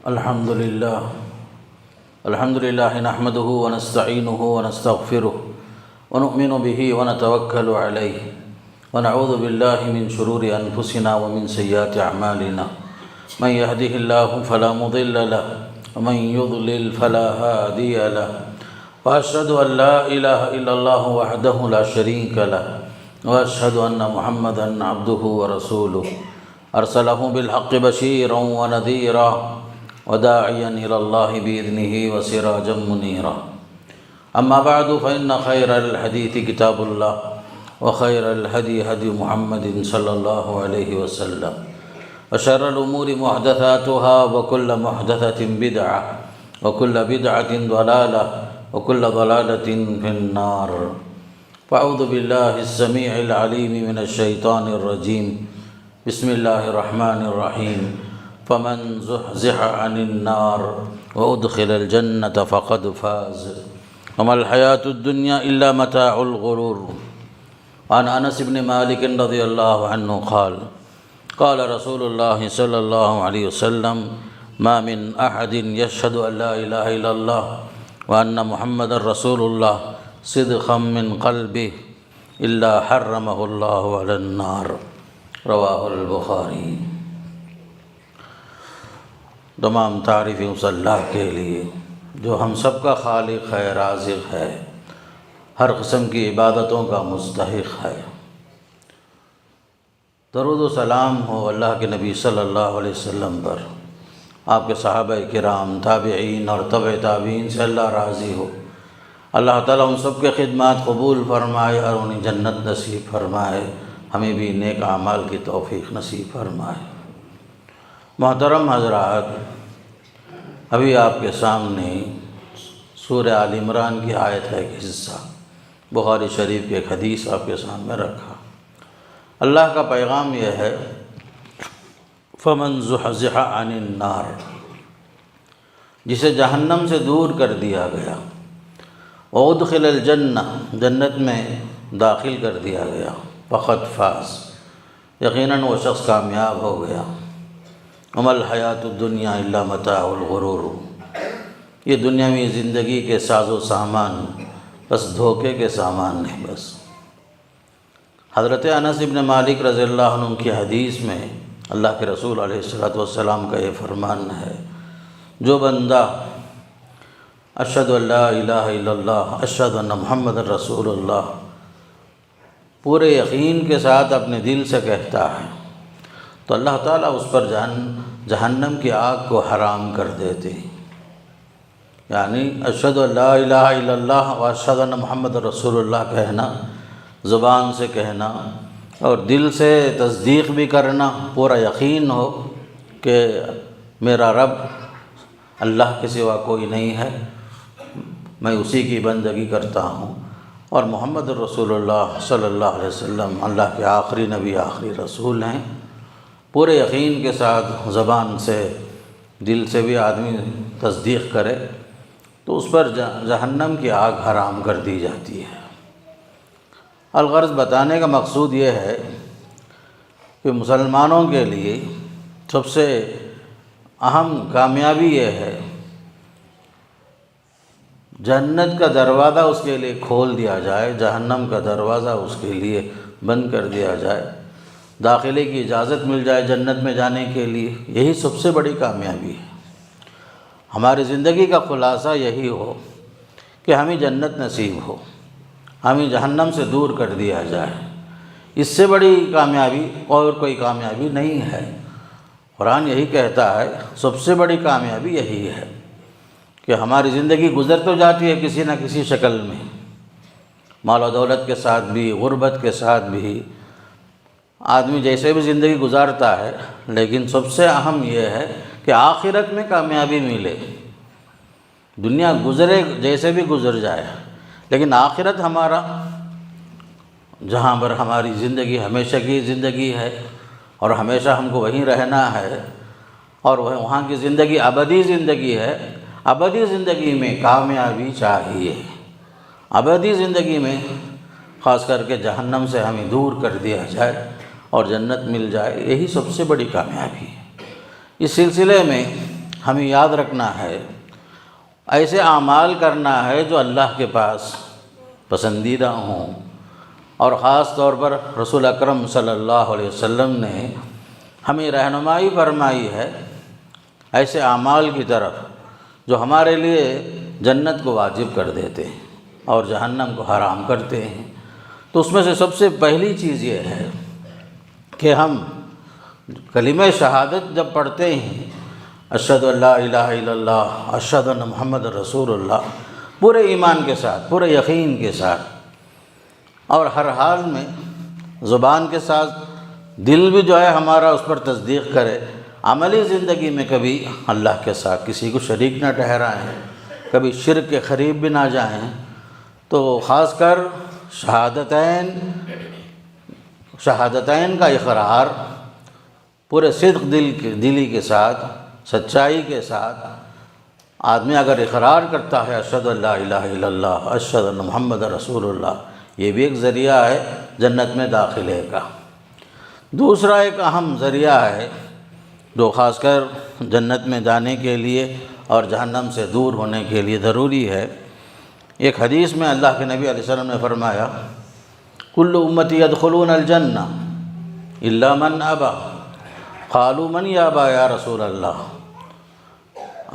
الحمد لله نحمده ونستعينه ونستغفره ونؤمن به ونتوكل عليه ونعوذ بالله من شرور أنفسنا ومن سيئات أعمالنا من يهده الله فلا مضل له ومن يضلل فلا هادي له وأشهد أن لا إله إلا الله وحده لا شريك له وأشهد أن محمدًا عبده ورسوله أرسله بالحق بشيرا ونذيرا وداعيا إلى الله بإذنه وسراجا منيرا أما بعد فإن خير الحديث كتاب الله وخير الهدي هدي محمد صلى الله عليه وسلم وشر الأمور محدثاتها وكل محدثة بدعة وكل بدعة ضلالة وكل ضلالة في النار فأعوذ بالله السميع العليم من الشيطان الرجيم بسم الله الرحمن الرحيم فمن زحزح عن النار وأدخل الجنة فقد فاز وما الحياة الدنيا إلا متاع الغرور. عن أنس بن مالك رضي الله عنه قال قال رسول الله صلى الله عليه وسلم ما من أحد يشهد أن لا إله إلا الله وأن محمد رسول الله صدقا من قلبه إلا حرمه الله على النار. رواہ البخاری. تمام تعریفیں اس اللہ کے لیے جو ہم سب کا خالق ہے، رازق ہے، ہر قسم کی عبادتوں کا مستحق ہے. درود و سلام ہو اللہ کے نبی صلی اللہ علیہ وسلم پر، آپ کے صحابہ کرام، تابعین اور تبع تابعین سے اللہ راضی ہو. اللہ تعالیٰ ان سب کے خدمات قبول فرمائے اور انہیں جنت نصیب فرمائے، ہمیں بھی نیک اعمال کی توفیق نصیب فرمائے. محترم حضرات، ابھی آپ کے سامنے سورہ آل عمران کی آیت ہے ایک حصہ، بخاری شریف کی ایک حدیث آپ کے سامنے رکھا. اللہ کا پیغام یہ ہے فَمَنْ زُحْزِحَ عَنِ النَّارِ، جسے جہنم سے دور کر دیا گیا، وَأُدْخِلَ الْجَنَّةَ، جنت میں داخل کر دیا گیا، فقد فاز، یقیناً وہ شخص کامیاب ہو گیا. وما الحیات الدنیا الا متاع الغرور، یہ دنیاوی زندگی کے ساز و سامان بس دھوکے کے سامان نہیں. بس حضرت انس بن مالک رضی اللہ عنہ کی حدیث میں اللہ کے رسول علیہ السلام کا یہ فرمان ہے، جو بندہ اشہد ان لا الہ الا اللہ اشہد ان محمد رسول اللہ پورے یقین کے ساتھ اپنے دل سے کہتا ہے تو اللہ تعالیٰ اس پر جہنم کی آگ کو حرام کر دیتے. یعنی اشہد ان لا الہ الا اللہ و اشہد ان محمد رسول اللہ کہنا، زبان سے کہنا اور دل سے تصدیق بھی کرنا، پورا یقین ہو کہ میرا رب اللہ کے سوا کوئی نہیں ہے، میں اسی کی بندگی کرتا ہوں، اور محمد رسول اللہ صلی اللہ علیہ وسلم اللہ کے آخری نبی، آخری رسول ہیں. پورے یقین کے ساتھ زبان سے، دل سے بھی آدمی تصدیق کرے تو اس پر جہنم کی آگ حرام کر دی جاتی ہے. الغرض بتانے کا مقصود یہ ہے کہ مسلمانوں کے لیے سب سے اہم کامیابی یہ ہے جنت کا دروازہ اس کے لیے کھول دیا جائے، جہنم کا دروازہ اس کے لیے بند کر دیا جائے، داخلے کی اجازت مل جائے جنت میں جانے کے لیے. یہی سب سے بڑی کامیابی ہے. ہماری زندگی کا خلاصہ یہی ہو کہ ہمیں جنت نصیب ہو، ہمیں جہنم سے دور کر دیا جائے. اس سے بڑی کامیابی اور کوئی کامیابی نہیں ہے. قرآن یہی کہتا ہے سب سے بڑی کامیابی یہی ہے کہ ہماری زندگی گزر تو جاتی ہے کسی نہ کسی شکل میں، مال و دولت کے ساتھ بھی، غربت کے ساتھ بھی، آدمی جیسے بھی زندگی گزارتا ہے، لیکن سب سے اہم یہ ہے کہ آخرت میں کامیابی ملے. دنیا گزرے جیسے بھی گزر جائے، لیکن آخرت ہمارا جہاں پر ہماری زندگی ہمیشہ کی زندگی ہے اور ہمیشہ ہم کو وہیں رہنا ہے، اور وہاں کی زندگی ابدی زندگی ہے. ابدی زندگی میں کامیابی چاہیے. ابدی زندگی میں خاص کر کے جہنم سے ہمیں دور کر دیا جائے اور جنت مل جائے، یہی سب سے بڑی کامیابی ہے. اس سلسلے میں ہمیں یاد رکھنا ہے، ایسے اعمال کرنا ہے جو اللہ کے پاس پسندیدہ ہوں، اور خاص طور پر رسول اکرم صلی اللہ علیہ وسلم نے ہمیں رہنمائی فرمائی ہے ایسے اعمال کی طرف جو ہمارے لیے جنت کو واجب کر دیتے ہیں اور جہنم کو حرام کرتے ہیں۔ تو اس میں سے سب سے پہلی چیز یہ ہے کہ ہم کلمہ شہادت جب پڑھتے ہیں، اشہد ان لا الہ الا اللہ، اشہد ان محمد رسول اللہ، پورے ایمان کے ساتھ، پورے یقین کے ساتھ، اور ہر حال میں زبان کے ساتھ دل بھی جو ہے ہمارا اس پر تصدیق کرے، عملی زندگی میں کبھی اللہ کے ساتھ کسی کو شریک نہ ٹھہرائیں، کبھی شرک کے قریب بھی نہ جائیں۔ تو خاص کر شہادتین کا اقرار پورے صدق دلی کے ساتھ، سچائی کے ساتھ آدمی اگر اقرار کرتا ہے اشہد ان لا الہ الا اللہ، اشہد ان محمد رسول اللہ، یہ بھی ایک ذریعہ ہے جنت میں داخلے کا۔ دوسرا ایک اہم ذریعہ ہے جو خاص کر جنت میں جانے کے لیے اور جہنم سے دور ہونے کے لیے ضروری ہے۔ ایک حدیث میں اللہ کے نبی علیہ السلام نے فرمایا، کل امتی یدخلون الجنہ الا من ابا، قالوا من یابا یا رسول اللہ۔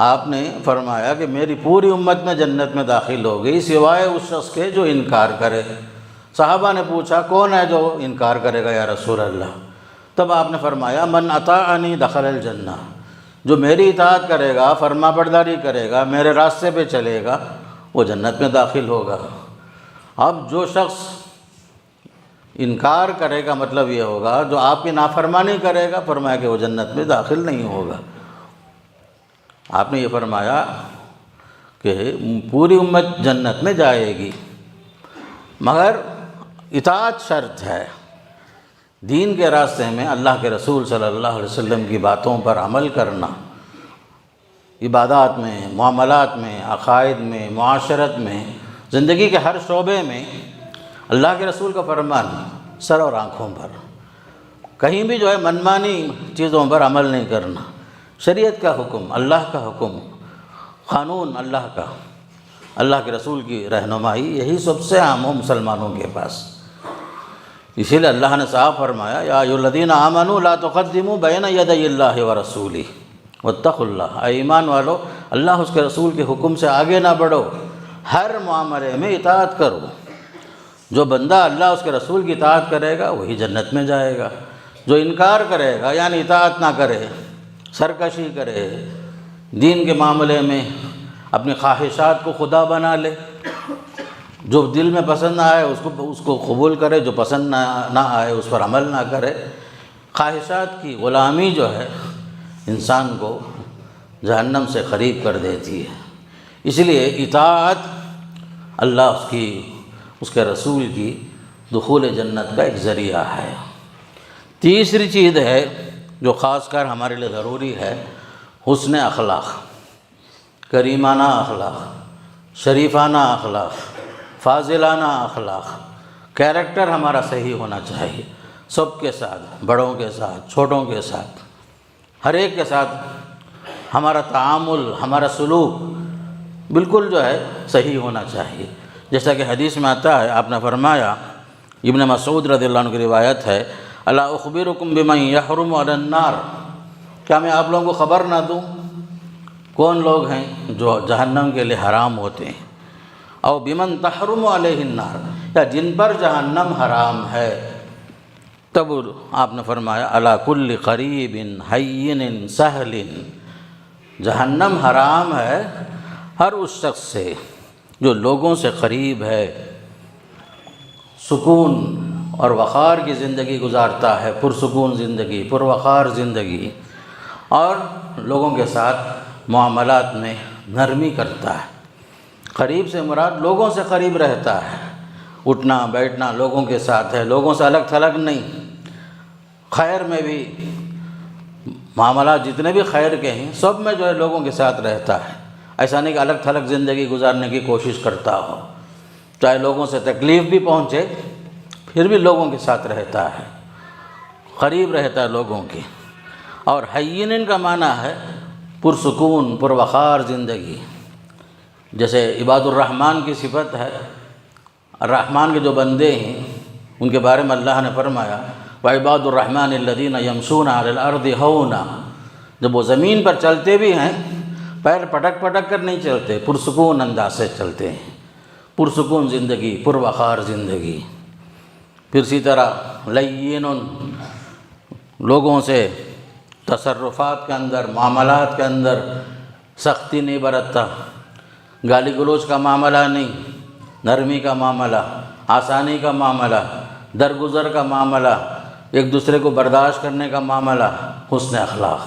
آپ نے فرمایا کہ میری پوری امت میں جنت میں داخل ہو گئی سوائے اس شخص کے جو انکار کرے۔ صحابہ نے پوچھا کون ہے جو انکار کرے گا یا رسول اللہ؟ تب آپ نے فرمایا من اطاعنی دخل الجنہ، جو میری اطاعت کرے گا، فرما برداری کرے گا، میرے راستے پہ چلے گا، وہ جنت میں داخل ہوگا۔ اب جو شخص انکار کرے گا مطلب یہ ہوگا جو آپ کی نافرمانی کرے گا، فرمایا کہ وہ جنت میں داخل نہیں ہوگا۔ آپ نے یہ فرمایا کہ پوری امت جنت میں جائے گی، مگر اطاعت شرط ہے۔ دین کے راستے میں اللہ کے رسول صلی اللہ علیہ وسلم کی باتوں پر عمل کرنا، عبادات میں، معاملات میں، عقائد میں، معاشرت میں، زندگی کے ہر شعبے میں اللہ کے رسول کا فرمان سر اور آنکھوں پر، کہیں بھی جو ہے منمانی چیزوں پر عمل نہیں کرنا، شریعت کا حکم، اللہ کا حکم، قانون اللہ کا، اللہ کے رسول کی رہنمائی، یہی سب سے عام ہو مسلمانوں کے پاس۔ اسی لیے اللہ نے صاحب فرمایا یا ایھا الذین آمنوا لا تقدموا بین یدی اللہ ورسولہ واتقوا اللہ، اے ایمان والو اللہ اس کے رسول کے حکم سے آگے نہ بڑھو، ہر معاملے میں اطاعت کرو۔ جو بندہ اللہ اس کے رسول کی اطاعت کرے گا وہی جنت میں جائے گا، جو انکار کرے گا یعنی اطاعت نہ کرے، سرکشی کرے، دین کے معاملے میں اپنی خواہشات کو خدا بنا لے، جو دل میں پسند نہ آئے اس کو قبول کرے، جو پسند نہ آئے اس پر عمل نہ کرے، خواہشات کی غلامی جو ہے انسان کو جہنم سے قریب کر دیتی ہے۔ اس لیے اطاعت اللہ اس کے رسول کی دخول جنت کا ایک ذریعہ ہے۔ تیسری چیز ہے جو خاص کر ہمارے لیے ضروری ہے، حسن اخلاق، کریمانہ اخلاق، شریفانہ اخلاق، فاضلانہ اخلاق، کیریکٹر ہمارا صحیح ہونا چاہیے، سب کے ساتھ، بڑوں کے ساتھ، چھوٹوں کے ساتھ، ہر ایک کے ساتھ ہمارا تعامل، ہمارا سلوک بالکل جو ہے صحیح ہونا چاہیے۔ جیسا کہ حدیث میں آتا ہے، آپ نے فرمایا، ابن مسعود رضی اللہ عنہ کی روایت ہے، الا اخبرکم بمن یحرم علی النار، کیا میں آپ لوگوں کو خبر نہ دوں کون لوگ ہیں جو جہنم کے لیے حرام ہوتے ہیں، او بمن تحرم علیہ النار، یا جن پر جہنم حرام ہے۔ تب آپ نے فرمایا علی کل قریب ہین سہل، جہنم حرام ہے ہر اس شخص سے جو لوگوں سے قریب ہے، سکون اور وقار کی زندگی گزارتا ہے، پرسکون زندگی، پروقار زندگی، اور لوگوں کے ساتھ معاملات میں نرمی کرتا ہے۔ قریب سے مراد لوگوں سے قریب رہتا ہے، اٹھنا بیٹھنا لوگوں کے ساتھ ہے، لوگوں سے الگ تھلگ نہیں، خیر میں بھی معاملات جتنے بھی خیر کے ہیں سب میں جو ہے لوگوں کے ساتھ رہتا ہے، ایسا نہیں کہ الگ تھلگ زندگی گزارنے کی کوشش کرتا ہو، چاہے لوگوں سے تکلیف بھی پہنچے پھر بھی لوگوں کے ساتھ رہتا ہے، قریب رہتا ہے لوگوں کے۔ اور حیین کا معنی ہے پرسکون پروقار زندگی. جیسے عباد الرحمن کی صفت ہے، الرحمن کے جو بندے ہیں ان کے بارے میں اللہ نے فرمایا وَعِبَادُ الرَّحْمَنِ الَّذِينَ يَمْشُونَ عَلَى الْأَرْضِ هَوْنًا. جب وہ زمین پر چلتے بھی ہیں پیر پٹک پٹک کر نہیں چلتے، پرسکون انداز سے چلتے ہیں، پرسکون زندگی، پروقار زندگی. پھر اسی طرح لین، لوگوں سے تصرفات کے اندر، معاملات کے اندر سختی نہیں برتتا، گالی گلوچ کا معاملہ نہیں، نرمی کا معاملہ، آسانی کا معاملہ، درگزر کا معاملہ، ایک دوسرے کو برداشت کرنے کا معاملہ، حسن اخلاق.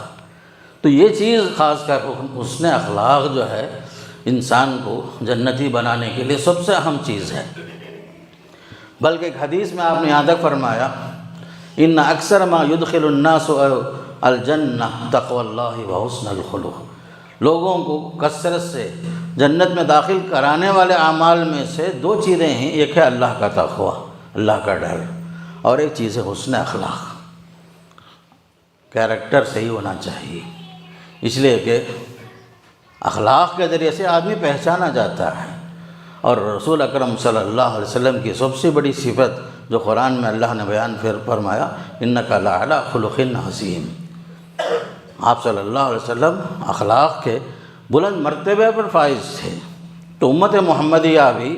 تو یہ چیز خاص کر حسن اخلاق جو ہے انسان کو جنتی بنانے کے لیے سب سے اہم چیز ہے. بلکہ ایک حدیث میں آپ نے یہاں تک فرمایا ان اکثر ما يدخل الناس الجنہ تقوی اللہ وحسن الخلق. لوگوں کو کثرت سے جنت میں داخل کرانے والے اعمال میں سے دو چیزیں ہیں، ایک ہے اللہ کا تقوی، اللہ کا ڈر، اور ایک چیز ہے حسن اخلاق. کیریکٹر صحیح ہونا چاہیے، اس لیے کہ اخلاق کے ذریعے سے آدمی پہچانا جاتا ہے. اور رسول اکرم صلی اللہ علیہ وسلم کی سب سے بڑی صفت جو قرآن میں اللہ نے بیان فرمایا انک لعلی خلق عظیم. آپ صلی اللہ علیہ وسلم اخلاق کے بلند مرتبے پر فائز تھے. تو امت محمدیہ بھی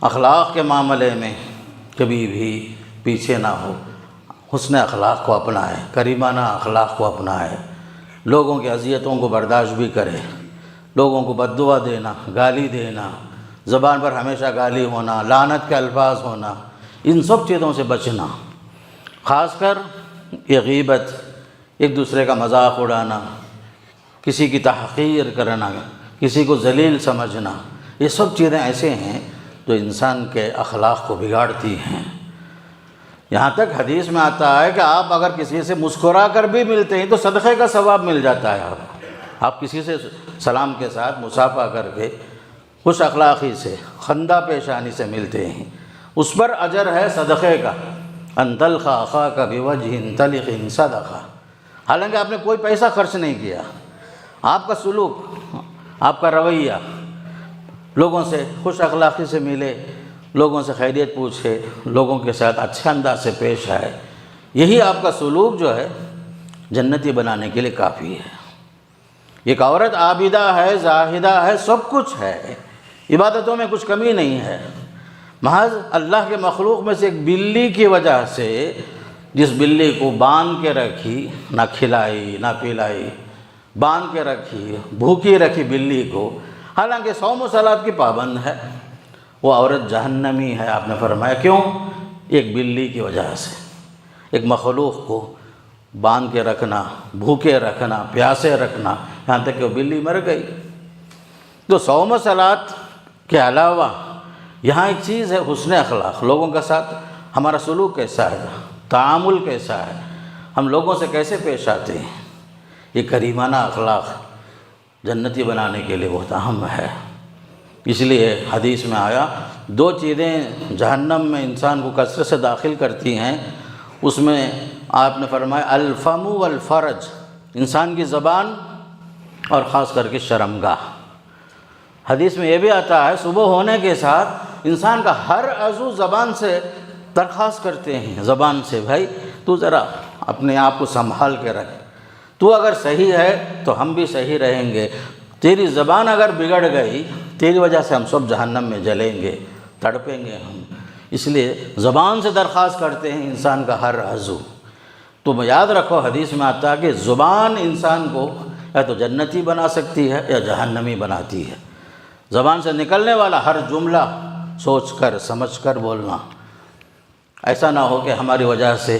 اخلاق کے معاملے میں کبھی بھی پیچھے نہ ہو، حسن اخلاق کو اپنائے، کریمانہ اخلاق کو اپنائے، لوگوں کی اذیتوں کو برداشت بھی کرے، لوگوں کو بد دعا دینا، گالی دینا، زبان پر ہمیشہ گالی ہونا، لعنت کے الفاظ ہونا، ان سب چیزوں سے بچنا. خاص کر یہ غیبت، ایک دوسرے کا مذاق اڑانا، کسی کی تحقیر کرنا، کسی کو ذلیل سمجھنا، یہ سب چیزیں ایسے ہیں جو انسان کے اخلاق کو بگاڑتی ہیں. یہاں تک حدیث میں آتا ہے کہ آپ اگر کسی سے مسکرا کر بھی ملتے ہیں تو صدقے کا ثواب مل جاتا ہے. آپ کسی سے سلام کے ساتھ مصافحہ کر کے خوش اخلاقی سے، خندہ پیشانی سے ملتے ہیں، اس پر اجر ہے صدقے کا. ان تلقى اخاك بوجه طلق صدقہ. حالانکہ آپ نے کوئی پیسہ خرچ نہیں کیا، آپ کا سلوک، آپ کا رویہ، لوگوں سے خوش اخلاقی سے ملے، لوگوں سے خیریت پوچھے، لوگوں کے ساتھ اچھے انداز سے پیش آئے، یہی آپ کا سلوک جو ہے جنتی بنانے کے لیے کافی ہے. ایک عورت عابدہ ہے، زاہدہ ہے، سب کچھ ہے، عبادتوں میں کچھ کمی نہیں ہے، محض اللہ کے مخلوق میں سے ایک بلی کی وجہ سے، جس بلی کو باندھ کے رکھی، نہ کھلائی نہ پلائی، باندھ کے رکھی، بھوکی رکھی بلی کو، حالانکہ صوم و صلاۃ کی پابند ہے، وہ عورت جہنمی ہے. آپ نے فرمایا کیوں؟ ایک بلی کی وجہ سے. ایک مخلوق کو باندھ کے رکھنا، بھوکے رکھنا، پیاسے رکھنا، یہاں تک کہ وہ بلی مر گئی. تو صوم و صلاۃ کے علاوہ یہاں ایک چیز ہے حسن اخلاق. لوگوں کے ساتھ ہمارا سلوک کیسا ہے، تعامل کیسا ہے، ہم لوگوں سے کیسے پیش آتے ہیں، یہ کریمانہ اخلاق جنتی بنانے کے لیے بہت اہم ہے. اس لیے حدیث میں آیا دو چیزیں جہنم میں انسان کو کثرت سے داخل کرتی ہیں. اس میں آپ نے فرمایا الفم والفرج، انسان کی زبان اور خاص کر کے شرمگاہ. حدیث میں یہ بھی آتا ہے صبح ہونے کے ساتھ انسان کا ہر عضو زبان سے درخواست کرتے ہیں، زبان سے بھائی تو ذرا اپنے آپ کو سنبھال کے رکھ، تو اگر صحیح ہے تو ہم بھی صحیح رہیں گے، تیری زبان اگر بگڑ گئی تیری وجہ سے ہم سب جہنم میں جلیں گے، تڑپیں گے ہم. اس لیے زبان سے درخواست کرتے ہیں انسان کا ہر عضو. تو یاد رکھو حدیث میں آتا ہے کہ زبان انسان کو یا تو جنتی بنا سکتی ہے یا جہنمی بناتی ہے. زبان سے نکلنے والا ہر جملہ سوچ کر سمجھ کر بولنا، ایسا نہ ہو کہ ہماری وجہ سے،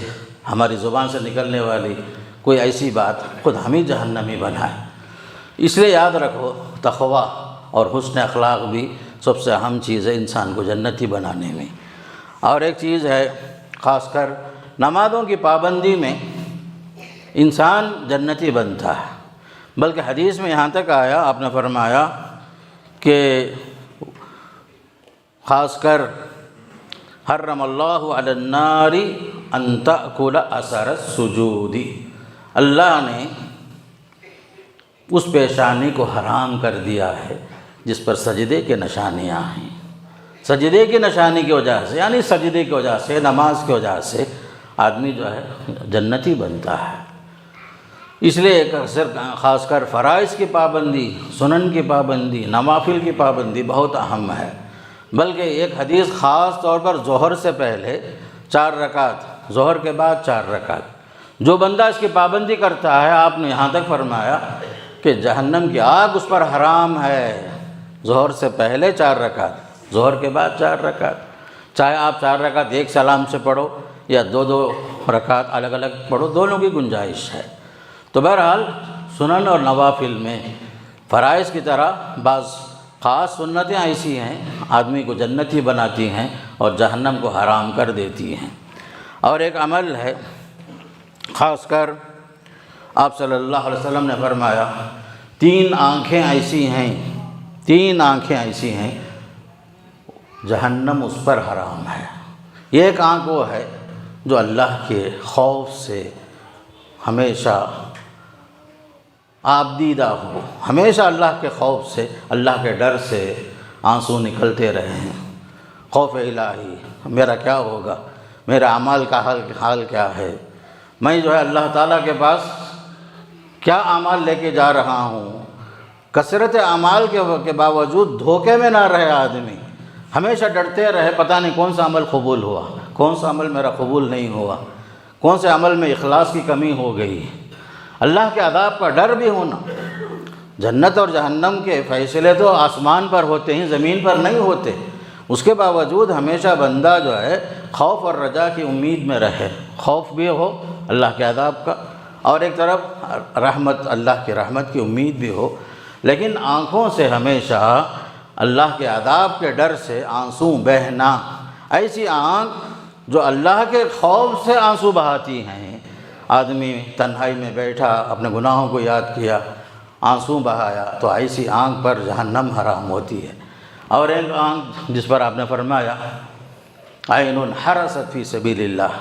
ہماری زبان سے نکلنے والی کوئی ایسی بات خود ہم ہی جہنمی بنائے. اس لیے یاد رکھو تقویٰ اور حسن اخلاق بھی سب سے اہم چیز ہے انسان کو جنتی بنانے میں. اور ایک چیز ہے خاص کر نمازوں کی پابندی میں انسان جنتی بنتا ہے. بلکہ حدیث میں یہاں تک آیا، آپ نے فرمایا کہ خاص کر حرم اللہ علی النار ان تأکل اثر السجود، اللہ نے اس پیشانی کو حرام کر دیا ہے جس پر سجدے کے نشانیاں ہیں۔ سجدے کی نشانی کی وجہ سے، یعنی سجدے کی وجہ سے، نماز کی وجہ سے آدمی جو ہے جنتی بنتا ہے۔ اس لیے ایک اکثر خاص کر فرائض کی پابندی، سنن کی پابندی، نوافل کی پابندی بہت اہم ہے۔ بلکہ ایک حدیث خاص طور پر ظہر سے پہلے 4 رکعت، ظہر کے بعد 4 رکعت، جو بندہ اس کی پابندی کرتا ہے، آپ نے یہاں تک فرمایا کہ جہنم کی آگ اس پر حرام ہے۔ ظہر سے پہلے 4 رکعت، ظہر کے بعد 4 رکعت، چاہے آپ 4 رکعت ایک سلام سے پڑھو یا 2 رکعت الگ الگ پڑھو، دونوں کی گنجائش ہے۔ تو بہرحال سنن اور نوافل میں فرائض کی طرح بعض خاص سنتیں ایسی ہیں آدمی کو جنتی بناتی ہیں اور جہنم کو حرام کر دیتی ہیں۔ اور ایک عمل ہے، خاص کر آپ صلی اللہ علیہ وسلم نے فرمایا 3 آنکھیں ایسی ہیں، 3 آنکھیں ایسی ہیں جہنم اس پر حرام ہے۔ ایک آنکھ وہ ہے جو اللہ کے خوف سے ہمیشہ آبدیدہ ہو، ہمیشہ اللہ کے خوف سے، اللہ کے ڈر سے آنسو نکلتے رہے ہیں۔ خوف الہی، میرا کیا ہوگا، میرا اعمال کا حال کیا ہے، میں جو ہے اللہ تعالیٰ کے پاس کیا اعمال لے کے جا رہا ہوں۔ کثرت اعمال کے باوجود دھوکے میں نہ رہے آدمی، ہمیشہ ڈرتے رہے پتہ نہیں کون سا عمل قبول ہوا، کون سا عمل میرا قبول نہیں ہوا، کون سے عمل میں اخلاص کی کمی ہو گئی۔ اللہ کے عذاب کا ڈر بھی ہونا۔ جنت اور جہنم کے فیصلے تو آسمان پر ہوتے ہیں، زمین پر نہیں ہوتے۔ اس کے باوجود ہمیشہ بندہ جو ہے خوف اور رجا کی امید میں رہے، خوف بھی ہو اللہ کے عذاب کا اور ایک طرف رحمت، اللہ کی رحمت کی امید بھی ہو، لیکن آنکھوں سے ہمیشہ اللہ کے عذاب کے ڈر سے آنسو بہنا۔ ایسی آنکھ جو اللہ کے خوف سے آنسو بہاتی ہیں۔ آدمی تنہائی میں بیٹھا، اپنے گناہوں کو یاد کیا، آنسو بہایا، تو ایسی آنکھ پر جہنم حرام ہوتی ہے۔ اور ایک آنکھ جس پر آپ نے فرمایا عین حرست فی سبیل اللہ،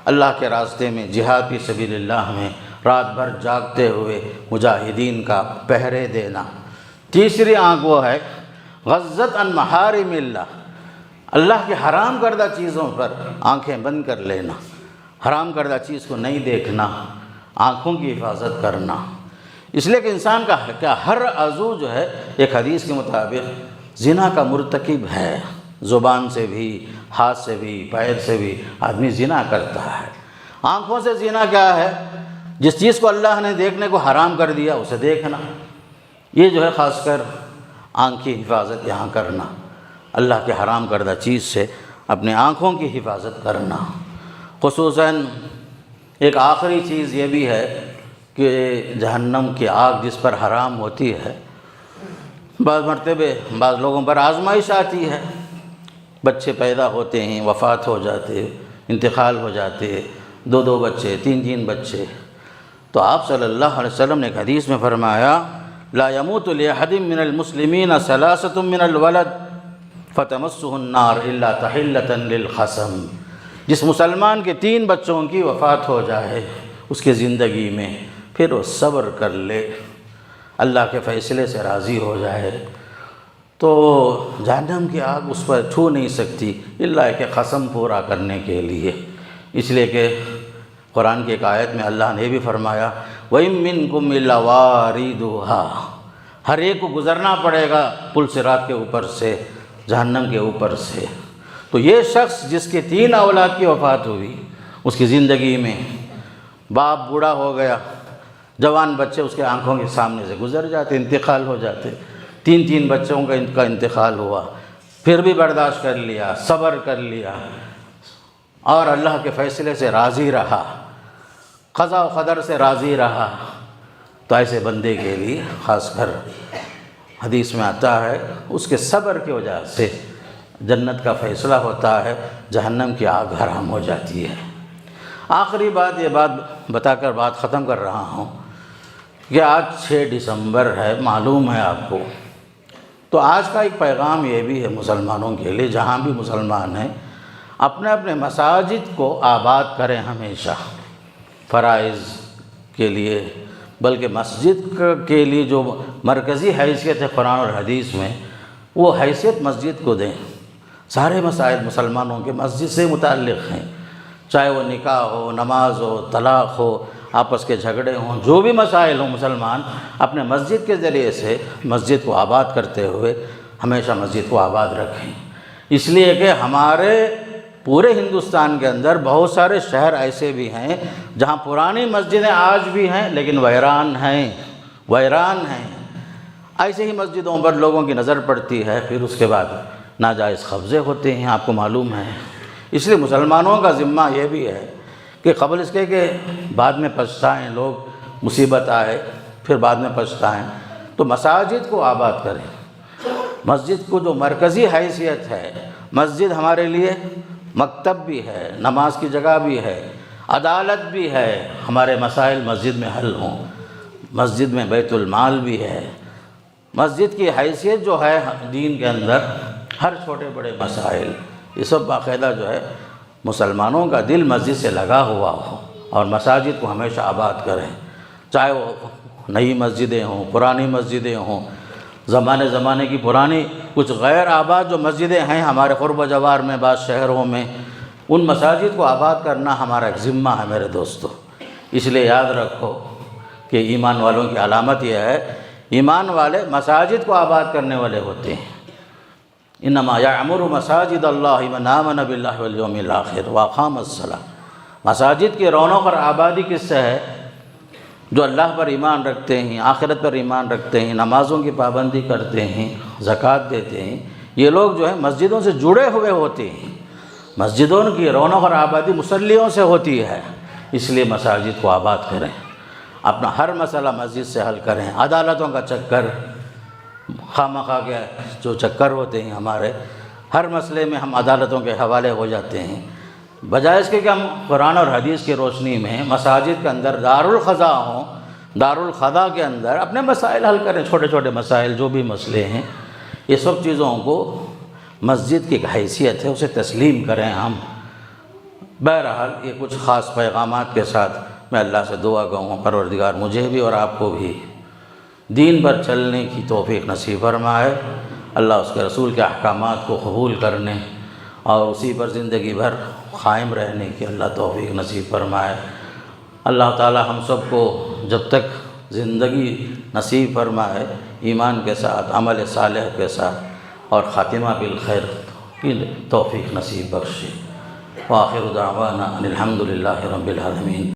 اللہ کے راستے میں، جہاد فی سبیل اللہ میں رات بھر جاگتے ہوئے مجاہدین کا پہرے دینا۔ تیسری آنکھ وہ ہے غضت عن محارم اللہ، اللہ کے حرام کردہ چیزوں پر آنکھیں بند کر لینا، حرام کردہ چیز کو نہیں دیکھنا، آنکھوں کی حفاظت کرنا۔ اس لیے کہ انسان کا کیا ہر عضو جو ہے ایک حدیث کے مطابق زنا کا مرتکب ہے، زبان سے بھی، ہاتھ سے بھی، پیر سے بھی آدمی زنا کرتا ہے۔ آنکھوں سے زنا کیا ہے؟ جس چیز کو اللہ نے دیکھنے کو حرام کر دیا اسے دیکھنا، یہ جو ہے خاص کر آنکھ کی حفاظت یہاں کرنا، اللہ کے حرام کردہ چیز سے اپنے آنکھوں کی حفاظت کرنا۔ خصوصاً ایک آخری چیز یہ بھی ہے کہ جہنم کی آگ جس پر حرام ہوتی ہے، بعض مرتبہ بعض لوگوں پر آزمائش آتی ہے، بچے پیدا ہوتے ہیں، وفات ہو جاتے، انتقال ہو جاتے، 2 بچے، 3 بچے، تو آپ صلی اللہ علیہ وسلم نے ایک حدیث میں فرمایا لا يموت لأحد من المسلمین 3 من الولد فتمسه النار الا تحلة للخصم۔ جس مسلمان کے 3 بچوں کی وفات ہو جائے اس کی زندگی میں، پھر وہ صبر کر لے، اللہ کے فیصلے سے راضی ہو جائے، تو جہنم کی آگ اس پر چھو نہیں سکتی اللہ کے قسم پورا کرنے کے لیے۔ اس لیے کہ قرآن کی ایک آیت میں اللہ نے بھی فرمایا وَإِن مِّنكُمْ إِلَّا وَارِدُهَا، ہر ایک کو گزرنا پڑے گا پل صراط کے اوپر سے، جہنم کے اوپر سے۔ تو یہ شخص جس کے 3 اولاد کی وفات ہوئی، اس کی زندگی میں باپ بوڑھا ہو گیا، جوان بچے اس کے آنکھوں کے سامنے سے گزر جاتے، انتقال ہو جاتے، 3 بچوں کا انتقال ہوا، پھر بھی برداشت کر لیا، صبر کر لیا اور اللہ کے فیصلے سے راضی رہا، قضاء و قدر سے راضی رہا، تو ایسے بندے کے لیے خاص کر حدیث میں آتا ہے اس کے صبر کی وجہ سے جنت کا فیصلہ ہوتا ہے، جہنم کی آگ حرام ہو جاتی ہے۔ آخری بات، یہ بات بتا کر بات ختم کر رہا ہوں کہ آج 6 دسمبر ہے، معلوم ہے آپ کو، تو آج کا ایک پیغام یہ بھی ہے مسلمانوں کے لیے، جہاں بھی مسلمان ہیں اپنے اپنے مساجد کو آباد کریں، ہمیشہ فرائض کے لیے بلکہ مسجد کے لیے جو مرکزی حیثیت ہے قرآن اور حدیث میں، وہ حیثیت مسجد کو دیں۔ سارے مسائل مسلمانوں کے مسجد سے متعلق ہیں، چاہے وہ نکاح ہو، نماز ہو، طلاق ہو، آپس کے جھگڑے ہوں، جو بھی مسائل ہوں، مسلمان اپنے مسجد کے ذریعے سے مسجد کو آباد کرتے ہوئے ہمیشہ مسجد کو آباد رکھیں۔ اس لیے کہ ہمارے پورے ہندوستان کے اندر بہت سارے شہر ایسے بھی ہیں جہاں پرانی مسجدیں آج بھی ہیں لیکن ویران ہیں۔ ایسے ہی مسجدوں پر لوگوں کی نظر پڑتی ہے، پھر اس کے بعد ناجائز قبضے ہوتے ہیں، آپ کو معلوم ہے۔ اس لیے مسلمانوں کا ذمہ یہ بھی ہے کہ قبل اس کے کہ بعد میں پچھتائیں لوگ، مصیبت آئے پھر بعد میں پچھتائیں، تو مساجد کو آباد کریں۔ مسجد کو جو مرکزی حیثیت ہے، مسجد ہمارے لیے مکتب بھی ہے، نماز کی جگہ بھی ہے، عدالت بھی ہے، ہمارے مسائل مسجد میں حل ہوں، مسجد میں بیت المال بھی ہے۔ مسجد کی حیثیت جو ہے دین کے اندر، ہر چھوٹے بڑے مسائل یہ سب باقاعدہ جو ہے مسلمانوں کا دل مسجد سے لگا ہوا ہو، اور مساجد کو ہمیشہ آباد کریں، چاہے وہ نئی مسجدیں ہوں، پرانی مسجدیں ہوں، زمانے کی پرانی کچھ غیر آباد جو مسجدیں ہیں ہمارے قرب و جوار میں، بعض شہروں میں، ان مساجد کو آباد کرنا ہمارا ایک ذمہ ہے میرے دوستو۔ اس لیے یاد رکھو کہ ایمان والوں کی علامت یہ ہے، ایمان والے مساجد کو آباد کرنے والے ہوتے ہیں۔ انما یعمر مساجد اللہ من آمن باللہ والیوم الآخر واقام الصلاۃ۔ مساجد کی رونق اور آبادی کس سے ہے؟ جو اللہ پر ایمان رکھتے ہیں، آخرت پر ایمان رکھتے ہیں، نمازوں کی پابندی کرتے ہیں، زکوٰۃ دیتے ہیں، یہ لوگ جو ہے مسجدوں سے جڑے ہوئے ہوتے ہیں۔ مسجدوں کی رونق اور آبادی مصلیوں سے ہوتی ہے، اس لیے مساجد کو آباد کریں، اپنا ہر مسئلہ مسجد سے حل کریں۔ عدالتوں کا چکر، خواہ کے جو چکر ہوتے ہیں ہمارے، ہر مسئلے میں ہم عدالتوں کے حوالے ہو جاتے ہیں، بجائے اس کے کہ ہم قرآن اور حدیث کی روشنی میں مساجد کے اندر دارالقضاء ہوں، دارالقضاء کے اندر اپنے مسائل حل کریں، چھوٹے چھوٹے مسائل جو بھی مسئلے ہیں، یہ سب چیزوں کو مسجد کی ایک حیثیت ہے، اسے تسلیم کریں ہم۔ بہرحال یہ کچھ خاص پیغامات کے ساتھ میں اللہ سے دعا کروں، پروردگار مجھے بھی اور آپ کو بھی دین پر چلنے کی توفیق نصیب فرمائے، اللہ اس کے رسول کے احکامات کو قبول کرنے اور اسی پر زندگی بھر قائم رہنے کی اللہ توفیق نصیب فرمائے۔ اللہ تعالی ہم سب کو جب تک زندگی نصیب فرمائے ایمان کے ساتھ، عمل صالح کے ساتھ اور خاتمہ بالخیر کی توفیق نصیب بخشے۔ وآخر دعوانا ان الحمد للہ رب العالمین۔